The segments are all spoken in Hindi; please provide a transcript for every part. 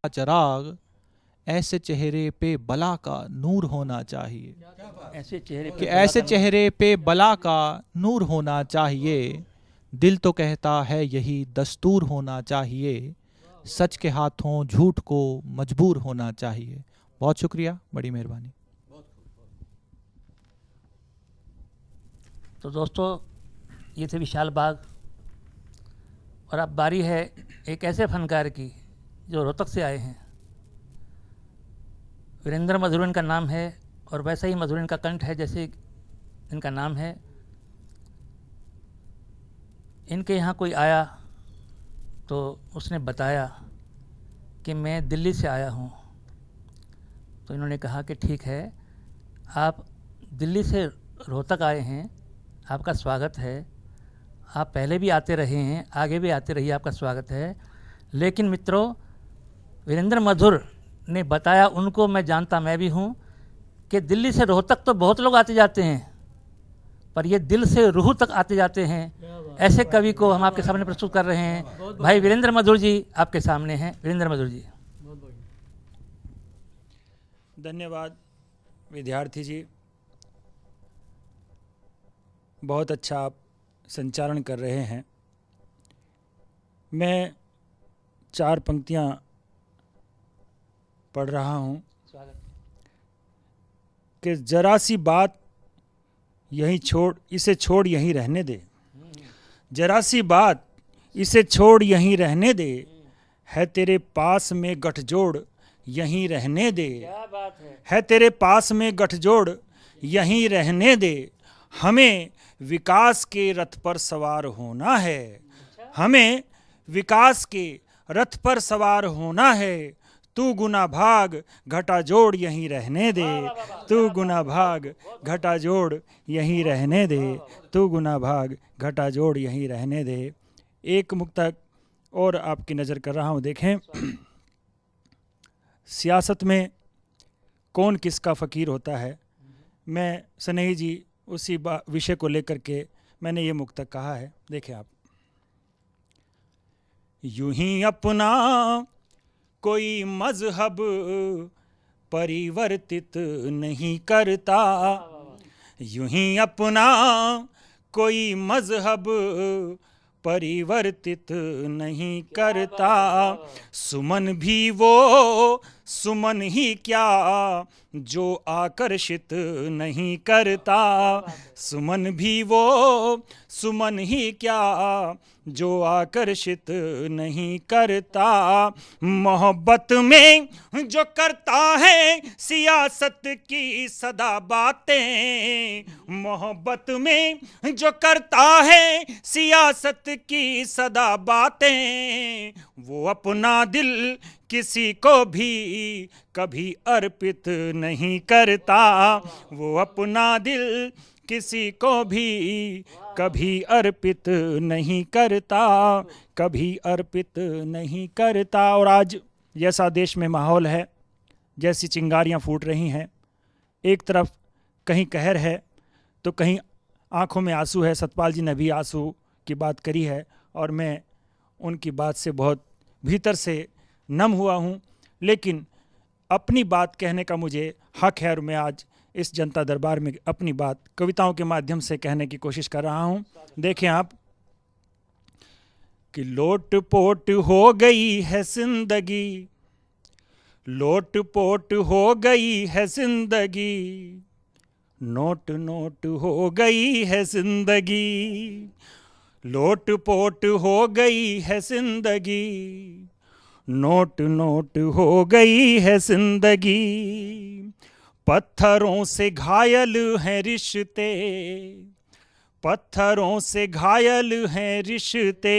चराग, ऐसे चेहरे पे बला का नूर होना चाहिए। ऐसे चेहरे पे बला का नूर होना चाहिए। दिल तो कहता है यही दस्तूर होना चाहिए। सच के हाथों झूठ को मजबूर होना चाहिए। बहुत शुक्रिया, बड़ी मेहरबानी। तो दोस्तों, ये थे विशाल बाग, और अब बारी है एक ऐसे फनकार की जो रोहतक से आए हैं। वीरेंद्र मधुर इनका नाम है, और वैसा ही मधुर इनका कंठ है जैसे इनका नाम है। इनके यहाँ कोई आया तो उसने बताया कि मैं दिल्ली से आया हूँ। तो इन्होंने कहा कि ठीक है, आप दिल्ली से रोहतक आए हैं, आपका स्वागत है। आप पहले भी आते रहे हैं, आगे भी आते रहिए, आपका स्वागत है। लेकिन मित्रों, वीरेंद्र मधुर ने बताया, उनको मैं जानता मैं भी हूँ, कि दिल्ली से रोहतक तो बहुत लोग आते जाते हैं, पर ये दिल से रूह तक आते जाते हैं। ऐसे कवि को हम आपके सामने प्रस्तुत कर रहे हैं। भाई वीरेंद्र मधुर जी आपके सामने हैं। वीरेंद्र मधुर जी। धन्यवाद विद्यार्थी जी, बहुत अच्छा आप संचालन कर रहे हैं। मैं 4 पंक्तियां पढ़ रहा हूं कि जरा सी बात यहीं छोड़, इसे छोड़ यहीं रहने दे। जरा सी बात इसे छोड़ यहीं रहने दे, है तेरे पास में गठजोड़ यहीं रहने दे। क्या बात है तेरे पास में गठजोड़ यहीं रहने दे। हमें विकास के रथ पर सवार होना है। हमें विकास के रथ पर सवार होना है। तू गुना भाग घटा जोड़ यहीं रहने दे। तू गुना भाग घटा जोड़ यहीं रहने दे। तू गुना भाग घटा जोड़ यहीं रहने दे। एक मुक्तक और आपकी नज़र कर रहा हूँ, देखें। सियासत में कौन किसका फ़कीर होता है, मैं स्नेही जी उसी विषय को लेकर के मैंने ये मुक्तक कहा है। देखें आप। यूं ही अपना कोई मजहब परिवर्तित नहीं करता। यूं ही अपना कोई मजहब परिवर्तित नहीं करता। सुमन भी वो सुमन ही क्या जो आकर्षित नहीं करता। सुमन भी वो सुमन ही क्या जो आकर्षित नहीं करता। मोहब्बत में जो करता है सियासत की सदा बातें। मोहब्बत में जो करता है सियासत की सदा बातें, वो अपना दिल किसी को भी कभी अर्पित नहीं करता। वो अपना दिल किसी को भी कभी अर्पित नहीं करता। कभी अर्पित नहीं करता। और आज जैसा देश में माहौल है, जैसी चिंगारियां फूट रही हैं, एक तरफ कहीं कहर है तो कहीं आंखों में आंसू है। सतपाल जी ने भी आंसू की बात करी है और मैं उनकी बात से बहुत भीतर से नम हुआ हूँ, लेकिन अपनी बात कहने का मुझे हक है और मैं आज इस जनता दरबार में अपनी बात कविताओं के माध्यम से कहने की कोशिश कर रहा हूँ। देखें आप कि लोट पोट हो गई है जिंदगी, लोट पोट हो गई है जिंदगी, नोट नोट हो गई है जिंदगी। लोट पोट हो गई है जिंदगी, नोट नोट हो गई है जिंदगी। पत्थरों से घायल हैं रिश्ते, पत्थरों से घायल हैं रिश्ते,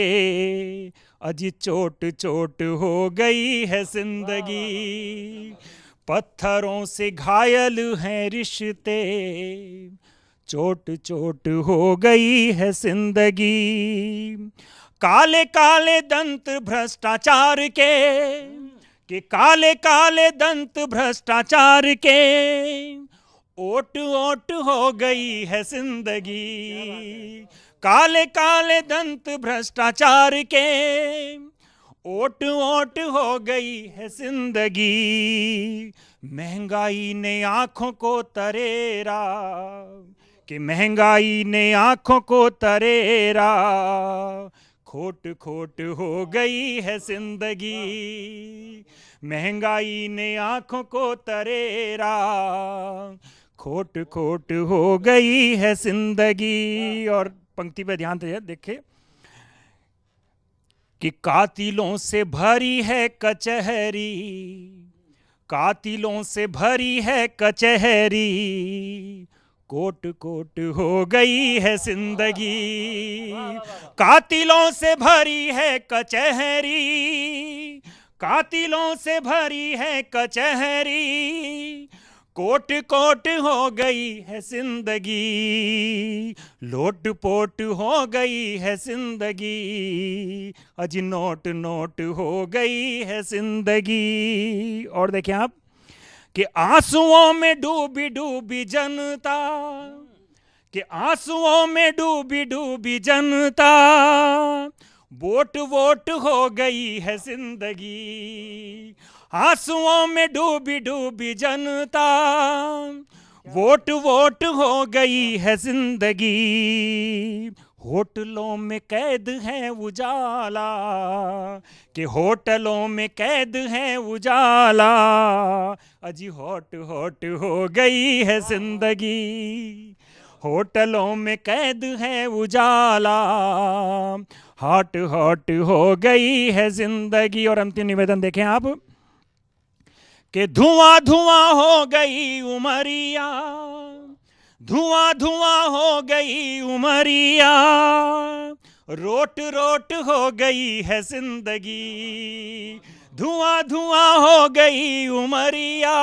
अजी चोट चोट हो गई है जिंदगी। पत्थरों से घायल हैं रिश्ते, चोट चोट हो गई है जिंदगी। काले काले दंत भ्रष्टाचार के काले काले दंत भ्रष्टाचार के, ओट ओट हो गई है जिंदगी। काले काले दंत भ्रष्टाचार के, ओट ओट हो गई है जिंदगी, महंगाई ने आंखों को तरेरा, कि महंगाई ने आंखों को तरेरा, खोट खोट हो गई है जिंदगी, महंगाई ने आंखों को तरेरा, खोट खोट हो गई है जिंदगी। और पंक्ति पे ध्यान दे देखे कि कातिलों से भरी है कचहरी, कातिलों से भरी है कचहरी, कोट कोट हो गई है जिंदगी, कातिलों से भरी है कचहरी, कातिलों से भरी है कचहरी, कोट कोट हो गई है जिंदगी, लोट पोट हो गई है जिंदगी, अजी नोट नोट हो गई है जिंदगी। और देखें आप कि आंसुओं में डूबी डूबी जनता, कि आंसुओं में डूबी डूबी जनता, वोट वोट हो गई है जिंदगी, आंसुओं में डूबी डूबी जनता, वोट वोट हो गई है जिंदगी, होटलों में कैद है उजाला, कि होटलों में कैद है उजाला, अजी होट होट हो गई है जिंदगी, होटलों में कैद है उजाला, हॉट हॉट हो गई है जिंदगी। और अंतिम निवेदन देखें आप कि धुआं धुआं हो गई उमरिया, धुआं धुआं हो गई उमरिया, रोट रोट हो गई है जिंदगी, धुआं धुआं हो गई उमरिया,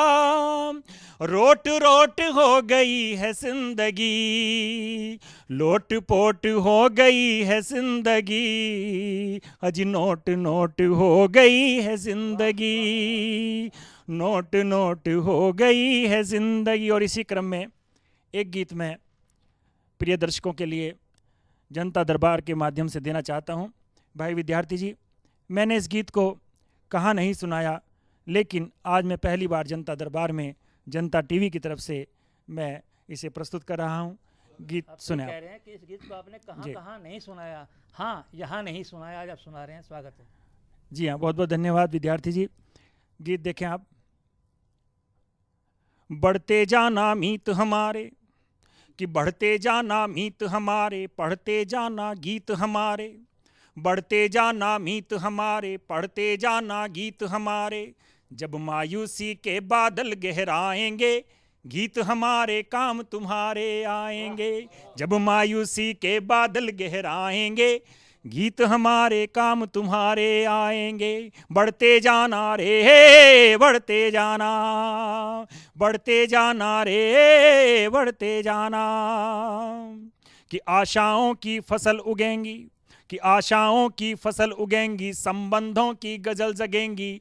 रोट रोट हो गई है जिंदगी, लोट पोट हो गई है जिंदगी, अजी नोट नोट हो गई है जिंदगी, नोट नोट हो गई है जिंदगी। और इसी क्रम में एक गीत मैं प्रिय दर्शकों के लिए जनता दरबार के माध्यम से देना चाहता हूं। भाई विद्यार्थी जी, मैंने इस गीत को कहाँ नहीं सुनाया, लेकिन आज मैं पहली बार जनता दरबार में जनता टीवी की तरफ से मैं इसे प्रस्तुत कर रहा हूं। गीत सुने। कह रहे हैं कि इस गीत को आपने कहाँ नहीं सुनाया। हाँ, यहाँ नहीं सुनाया, आज आप सुना रहे हैं, स्वागत है। जी हाँ, बहुत बहुत धन्यवाद विद्यार्थी जी। गीत देखें आप। बढ़ते जाना मीत हमारे, कि बढ़ते जाना मीत हमारे, पढ़ते जाना गीत हमारे, बढ़ते जाना मीत हमारे, पढ़ते जाना गीत हमारे, जब मायूसी के बादल गहराएंगे, गीत हमारे काम तुम्हारे आएंगे, जब मायूसी के बादल गहराएंगे, गीत हमारे काम तुम्हारे आएंगे। बढ़ते जाना रे बढ़ते जाना, बढ़ते जाना रे बढ़ते जाना, कि आशाओं की फसल उगेंगी, कि आशाओं की फसल उगेंगी, संबंधों की गजल जगेंगी,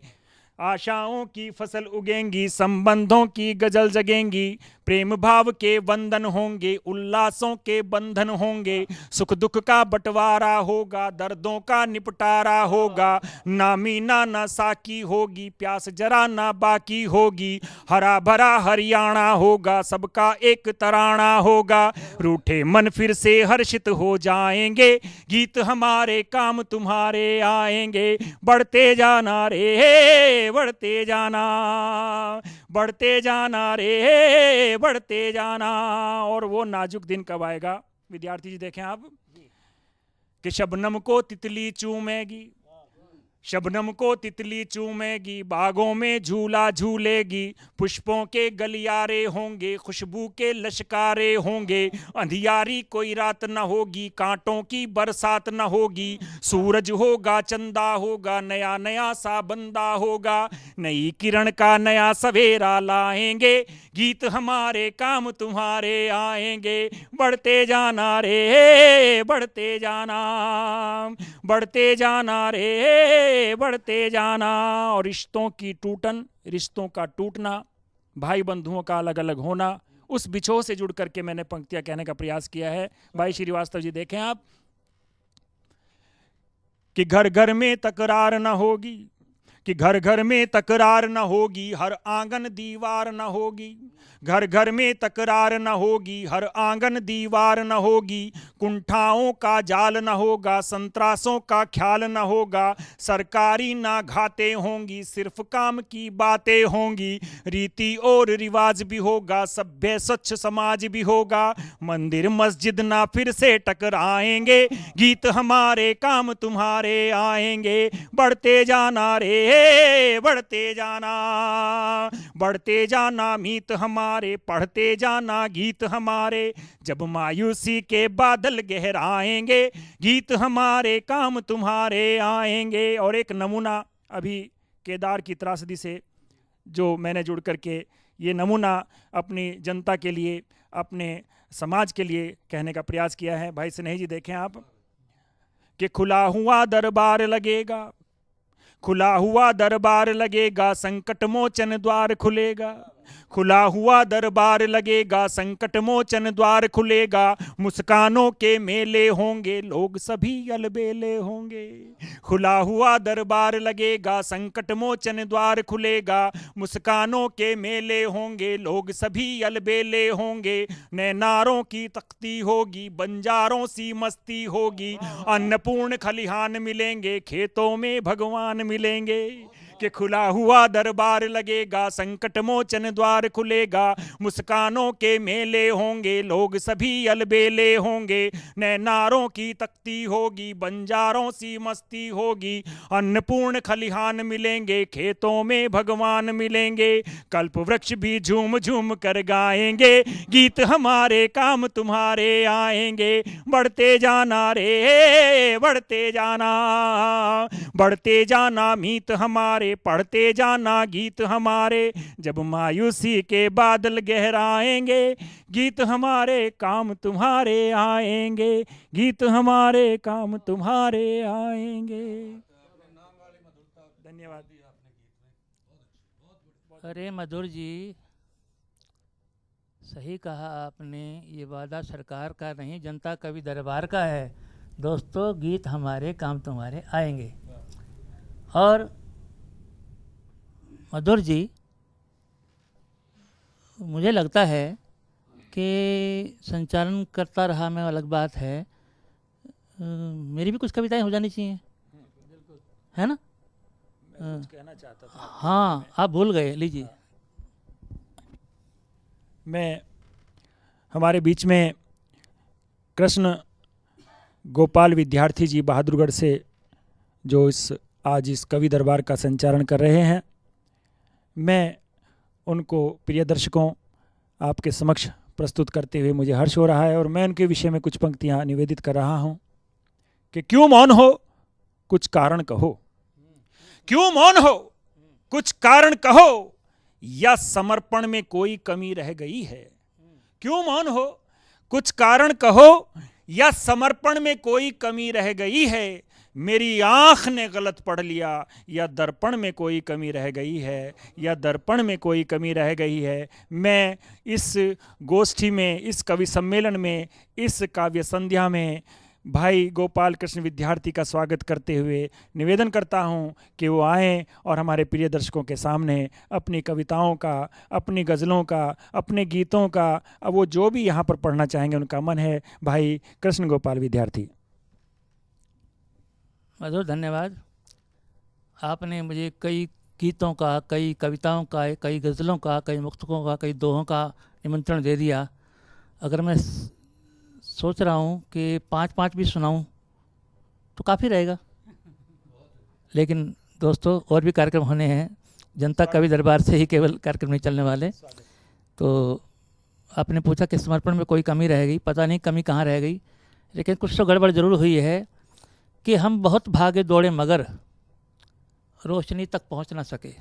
आशाओं की फसल उगेंगी, संबंधों की गजल जगेंगी, प्रेम भाव के बंधन होंगे, उल्लासों के बंधन होंगे, सुख दुख का बंटवारा होगा, दर्दों का निपटारा होगा, ना मीना ना साकी होगी, प्यास जरा ना बाकी होगी, हरा भरा हरियाणा होगा, सबका एक तराना होगा, रूठे मन फिर से हर्षित हो जाएंगे, गीत हमारे काम तुम्हारे आएंगे। बढ़ते जाना रे बढ़ते जाना, बढ़ते जाना रे बढ़ते जाना। और वो नाजुक दिन कब आएगा विद्यार्थी जी, देखें आप, कि शबनम को तितली चूमेगी, शबनम को तितली चूमेगी, बागों में झूला झूलेगी, पुष्पों के गलियारे होंगे, खुशबू के लश्कारे होंगे, अंधियारी कोई रात न होगी, कांटों की बरसात न होगी, सूरज होगा चंदा होगा, नया नया सा बंदा होगा, नई किरण का नया सवेरा लाएंगे, गीत हमारे काम तुम्हारे आएंगे। बढ़ते जाना रे बढ़ते जाना, बढ़ते जाना रे बढ़ते जाना। और रिश्तों की टूटन, रिश्तों का टूटना, भाई बंधुओं का अलग अलग होना, उस बिछोह से जुड़ करके मैंने पंक्तियां कहने का प्रयास किया है। भाई श्रीवास्तव जी देखें आप, कि घर घर में तकरार न होगी, कि घर घर में तकरार न होगी, हर आंगन दीवार न होगी। घर घर में तकरार न होगी, हर आंगन दीवार न होगी। कुंठाओं का जाल न होगा, संतरासों का ख्याल न होगा। सरकारी ना घाते होंगी, सिर्फ काम की बातें होंगी। रीति और रिवाज भी होगा, सभ्य स्वच्छ समाज भी होगा। मंदिर मस्जिद ना फिर से टकराएंगे, गीत हमारे काम तुम्हारे आएंगे। बढ़ते जाना रे बढ़ते जाना, बढ़ते जाना मीत हमारे, पढ़ते जाना गीत हमारे। जब मायूसी के बादल गहराएंगे, गीत हमारे काम तुम्हारे आएंगे। और एक नमूना अभी केदार की त्रासदी से जो मैंने जुड़ करके ये नमूना अपनी जनता के लिए, अपने समाज के लिए कहने का प्रयास किया है। भाई स्नेही जी देखें आप, कि खुला हुआ दरबार लगेगा, खुला हुआ दरबार लगेगा, संकट मोचन द्वार खुलेगा। खुला हुआ दरबार लगेगा, संकट मोचन द्वार खुलेगा। मुस्कानों के मेले होंगे, लोग सभी अलबेले होंगे। खुला हुआ दरबार लगेगा, संकट मोचन द्वार खुलेगा। मुस्कानों के मेले होंगे, लोग सभी अलबेले होंगे। नैनारों की तख्ती होगी, बंजारों सी मस्ती होगी। अन्नपूर्ण खलिहान मिलेंगे, खेतों में भगवान मिलेंगे। कि खुला हुआ दरबार लगेगा, संकट मोचन द्वार खुलेगा। मुस्कानों के मेले होंगे, लोग सभी अलबेले होंगे। नैनारों की तख्ती होगी, बंजारों सी मस्ती होगी। अन्नपूर्ण खलिहान मिलेंगे, खेतों में भगवान मिलेंगे। कल्प वृक्ष भी झूम झूम कर गाएंगे, गीत हमारे काम तुम्हारे आएंगे। बढ़ते जाना रे बढ़ते जाना, बढ़ते जाना मीत हमारे, पढ़ते जाना गीत हमारे। जब मायूसी के बादल गहराएंगे, गीत हमारे काम तुम्हारे आएंगे। गीत हमारे काम तुम्हारे आएंगे। धन्यवाद। अरे मधुर जी, सही कहा आपने। ये वादा सरकार का नहीं, जनता कवि दरबार का है। दोस्तों, गीत हमारे काम तुम्हारे आएंगे। और मधुर जी, मुझे लगता है कि संचालन करता रहा मैं, अलग बात है। मेरी भी कुछ कविताएं हो जानी चाहिए, है ना? मैं कुछ कहना चाहता था। हाँ, आप भूल गए, लीजिए। मैं हमारे बीच में कृष्ण गोपाल विद्यार्थी जी बहादुरगढ़ से, जो आज इस कवि दरबार का संचालन कर रहे हैं, मैं उनको प्रिय दर्शकों आपके समक्ष प्रस्तुत करते हुए मुझे हर्ष हो रहा है। और मैं उनके विषय में कुछ पंक्तियां निवेदित कर रहा हूं कि क्यों मौन हो, कुछ कारण कहो। क्यों मौन हो, कुछ कारण कहो, या समर्पण में कोई कमी रह गई है। क्यों मौन हो, कुछ कारण कहो, या समर्पण में कोई कमी रह गई है। मेरी आँख ने गलत पढ़ लिया, या दर्पण में कोई कमी रह गई है, या दर्पण में कोई कमी रह गई है। मैं इस गोष्ठी में, इस कवि सम्मेलन में, इस काव्य संध्या में भाई गोपाल कृष्ण विद्यार्थी का स्वागत करते हुए निवेदन करता हूं कि वो आएँ और हमारे प्रिय दर्शकों के सामने अपनी कविताओं का, अपनी गज़लों का, अपने गीतों का, अब वो जो भी यहाँ पर पढ़ना चाहेंगे उनका मन है। भाई कृष्ण गोपाल विद्यार्थी। मधुर, धन्यवाद। आपने मुझे कई गीतों का, कई कविताओं का, कई गज़लों का, कई मुक्तकों का, कई दोहों का निमंत्रण दे दिया। अगर मैं सोच रहा हूँ कि 5-5 भी सुनाऊँ तो काफ़ी रहेगा, लेकिन दोस्तों और भी कार्यक्रम होने हैं। जनता कवि दरबार से ही केवल कार्यक्रम नहीं चलने वाले। तो आपने पूछा कि समर्पण में कोई कमी रह गई। पता नहीं कमी कहाँ रह गई, लेकिन कुछ तो गड़बड़ ज़रूर हुई है कि हम बहुत भागे दौड़े मगर रोशनी तक पहुंच ना सके।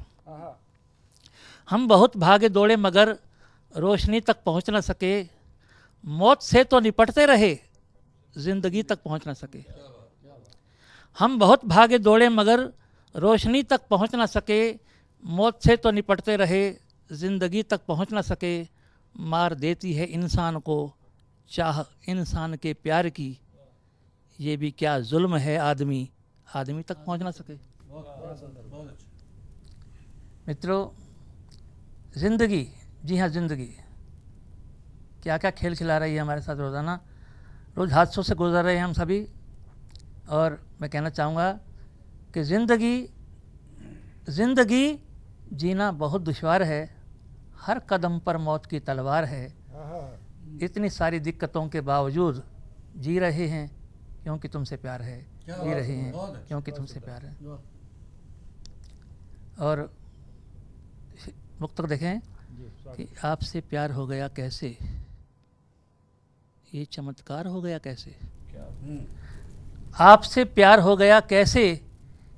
हम बहुत भागे दौड़े मगर रोशनी तक पहुंच ना सके। मौत से तो निपटते रहे, जिंदगी तक पहुंच ना सके। हम बहुत भागे दौड़े मगर रोशनी तक पहुंच ना सके। मौत से तो निपटते रहे, जिंदगी तक पहुंच ना सके। मार देती है इंसान को चाह इंसान के प्यार की। ये भी क्या जुल्म है आदमी आदमी तक पहुंच ना सके। मित्रों, ज़िंदगी, जी हाँ ज़िंदगी क्या क्या खेल खिला रही है हमारे साथ रोज़ाना। रोज़ हादसों से गुजर रहे हैं हम सभी, और मैं कहना चाहूँगा कि ज़िंदगी जीना बहुत दुश्वार है, हर कदम पर मौत की तलवार है। इतनी सारी दिक्कतों के बावजूद जी रहे हैं क्योंकि तुमसे प्यार है, जी रहे हैं क्योंकि तुमसे प्यार है। और मुक्तक देखें कि आपसे प्यार हो गया कैसे, ये चमत्कार हो गया कैसे। आपसे प्यार हो गया कैसे,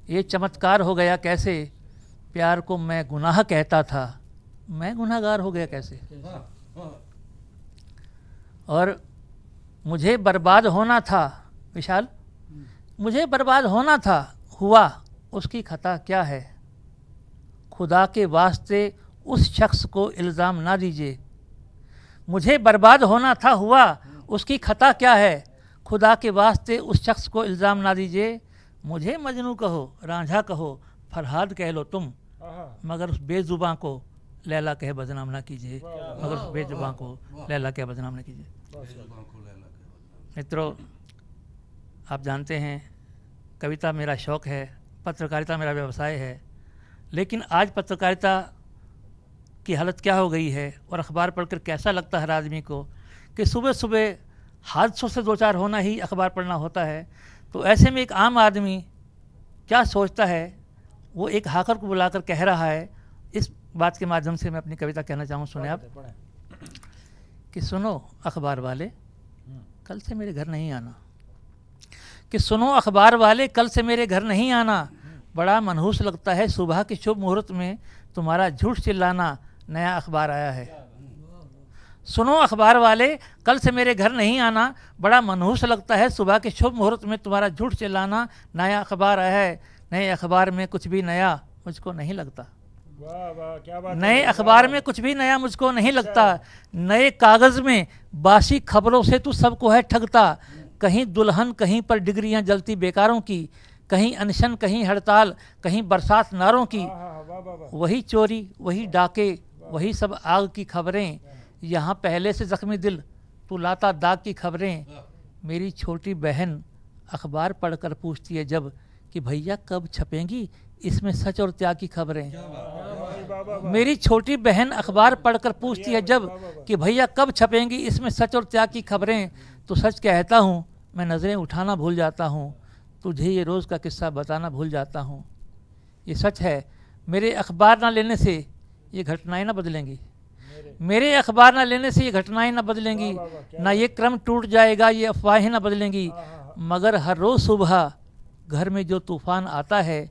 ये चमत्कार हो गया कैसे। प्यार को मैं गुनाह कहता था, मैं गुनाहगार हो गया कैसे। और मुझे बर्बाद होना था, विशाल, मुझे बर्बाद होना था, हुआ, उसकी खता क्या है। खुदा के वास्ते उस शख्स को इल्ज़ाम ना दीजिए। मुझे बर्बाद होना था, हुआ, उसकी खता क्या है। खुदा के वास्ते उस शख्स को इल्ज़ाम ना दीजिए। मुझे मजनू कहो, रांझा कहो, फरहाद कह लो तुम, मगर उस बेजुबां को लैला कह बदनाम ना कीजिए, मगर उस बेजुबां को लैला कह बदनाम ना कीजिए। मित्रों, आप जानते हैं कविता मेरा शौक़ है, पत्रकारिता मेरा व्यवसाय है, लेकिन आज पत्रकारिता की हालत क्या हो गई है और अखबार पढ़कर कैसा लगता है हर आदमी को कि सुबह सुबह हादसों से दो चार होना ही अखबार पढ़ना होता है। तो ऐसे में एक आम आदमी क्या सोचता है, वो एक हाकर को बुलाकर कह रहा है। इस बात के माध्यम से मैं अपनी कविता कहना चाहूँ, सुने आप कि सुनो अखबार वाले, कल से मेरे घर नहीं आना, कि सुनो अखबार वाले, कल से मेरे घर नहीं आना। बड़ा मनहूस लगता है सुबह के शुभ मुहूर्त में तुम्हारा झूठ चिल्लाना, नया अखबार आया है। सुनो अखबार वाले, कल से मेरे घर नहीं आना। बड़ा मनहूस लगता है सुबह के शुभ मुहूर्त में तुम्हारा झूठ चिल्लाना, नया अखबार आया है। नए अखबार में कुछ भी नया मुझको नहीं लगता। नए अखबार में कुछ भी नया मुझको नहीं लगता। नए कागज़ में बासी खबरों से तू सबको है ठगता। कहीं दुल्हन, कहीं पर डिग्रियां जलती बेकारों की, कहीं अनशन, कहीं हड़ताल, कहीं बरसात नारों की। वही चोरी, वही डाके, वही सब आग की खबरें। यहाँ पहले से जख्मी दिल, तू लाता दाग की खबरें। मेरी छोटी बहन अखबार पढ़कर पूछती है जब कि भैया कब छपेंगी इसमें सच और त्याग की खबरें। मेरी छोटी बहन अखबार पढ़कर पूछती है जब कि भैया कब छपेंगी इसमें सच और त्याग की खबरें। तो सच कहता हूँ मैं नज़रें उठाना भूल जाता हूँ, तुझे ये रोज़ का किस्सा बताना भूल जाता हूँ। ये सच है, मेरे अखबार ना लेने से ये घटनाएं ना बदलेंगी। मेरे अखबार ना लेने से ये घटनाएं ना बदलेंगी, ना ये क्रम टूट जाएगा, ये अफवाहें ना बदलेंगी। मगर हर रोज़ सुबह घर में जो तूफ़ान आता है,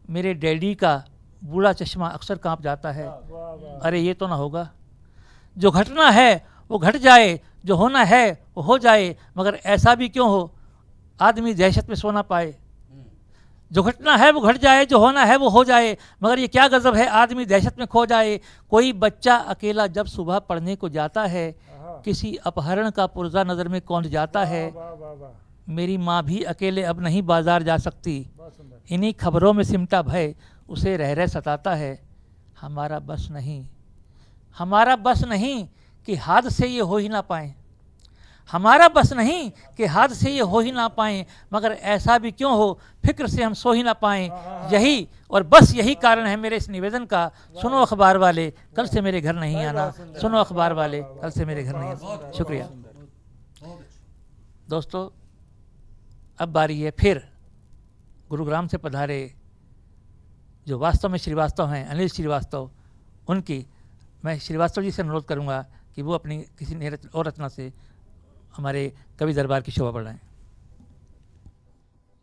मेरे डैडी का बूढ़ा चश्मा अक्सर कांप जाता है। अरे ये तो ना होगा, जो घटना है वो घट जाए, जो होना है वो हो जाए, मगर ऐसा भी क्यों हो आदमी दहशत में सो ना पाए। जो घटना है वो घट जाए, जो होना है वो हो जाए, मगर ये क्या गज़ब है आदमी दहशत में खो जाए। कोई बच्चा अकेला जब सुबह पढ़ने को जाता है, किसी अपहरण का पुर्जा नज़र में कौंध जाता है। मेरी माँ भी अकेले अब नहीं बाजार जा सकती, इन्हीं खबरों में सिमटा भय उसे रह रह सताता है। हमारा बस नहीं, हमारा बस नहीं कि हाथ से ये हो ही ना पाए। हमारा बस नहीं कि हाथ से ये हो ही ना पाएँ, मगर ऐसा भी क्यों हो फिक्र से हम सो ही ना पाएँ। यही और बस यही कारण है मेरे इस निवेदन का। सुनो अखबार वाले, कल से मेरे घर नहीं आना। सुनो अखबार वाले, कल से मेरे घर नहीं आना। शुक्रिया दोस्तों। अब बारी है फिर गुरुग्राम से पधारे जो वास्तव में श्रीवास्तव हैं, अनिल श्रीवास्तव, उनकी मैं श्रीवास्तव जी से अनुरोध करूँगा कि वो अपनी किसी और रचना से हमारे कवि दरबार की शोभा बढ़ाएं।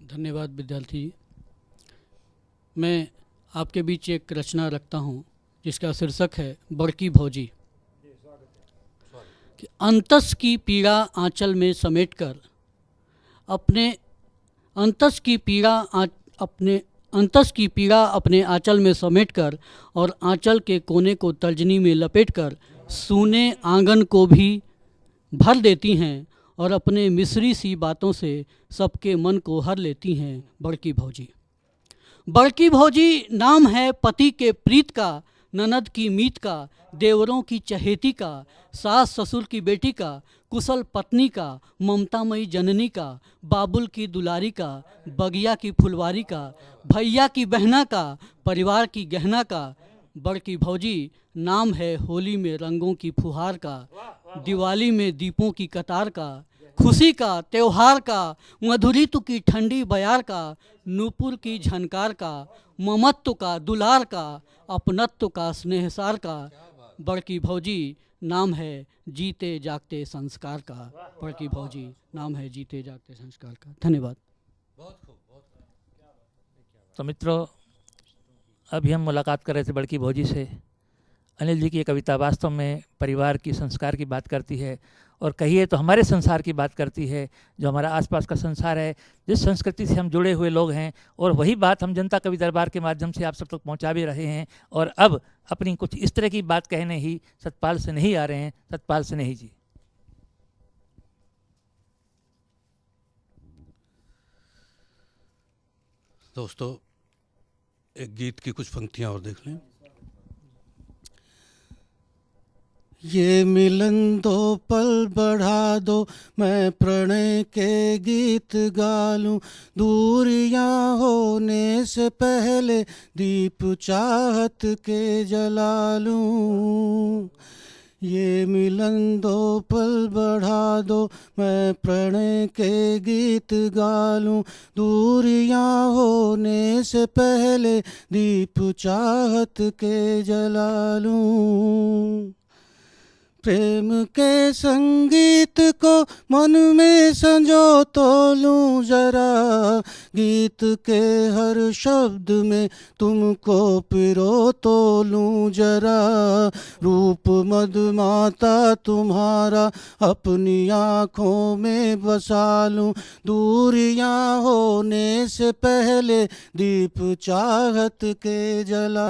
धन्यवाद विद्यार्थी जी। मैं आपके बीच एक रचना रखता हूँ जिसका शीर्षक है बड़की भौजी। कि अंतस की पीड़ा आंचल में समेटकर अपने अंतस की पीड़ा अपने आंचल में समेटकर और आंचल के कोने को तर्जनी में लपेटकर सूने आंगन को भी भर देती हैं और अपने मिस्री सी बातों से सबके मन को हर लेती हैं बड़की भौजी। बड़की भौजी नाम है पति के प्रीत का, ननद की मीत का, देवरों की चहेती का, सास ससुर की बेटी का, कुशल पत्नी का, ममतामयी जननी का, बाबुल की दुलारी का, बगिया की फुलवारी का, भैया की बहना का, परिवार की गहना का। बड़की भौजी नाम है होली में रंगों की फुहार का, दिवाली में दीपों की कतार का, खुशी का त्योहार का, मधुरितु की ठंडी बयार का, नूपुर की झनकार का, ममत्व का दुलार का, अपनत्व का स्नेहसार का। बड़की भौजी नाम है जीते जागते संस्कार का। बड़की भौजी नाम है जीते जागते संस्कार का। धन्यवाद। तो मित्रों, अभी हम मुलाकात कर रहे थे बड़की भौजी से। अनिल जी की ये कविता वास्तव में परिवार की संस्कार की बात करती है, और कहिए तो हमारे संसार की बात करती है, जो हमारा आसपास का संसार है, जिस संस्कृति से हम जुड़े हुए लोग हैं। और वही बात हम जनता कवि दरबार के माध्यम से आप सब तक पहुंचा भी रहे हैं। और अब अपनी कुछ इस तरह की बात कहने ही सतपाल से नहीं आ रहे हैं। सतपाल से नहीं जी। दोस्तों, एक गीत की कुछ पंक्तियां और देख लें। ये मिलन दो पल बढ़ा दो, मैं प्रणय के गीत गा लूं, दूरियां होने से पहले दीप चाहत के जला लूं। ये मिलन दो पल बढ़ा दो, मैं प्रणय के गीत गा लूं, दूरियां होने से पहले दीप चाहत के जला लूं। प्रेम के संगीत को मन में संजो तो लूं जरा, गीत के हर शब्द में तुमको पिरो तो लूं जरा। रूप मधुमाता तुम्हारा अपनी आँखों में बसा लूं, दूरियां होने से पहले दीप चाहत के जला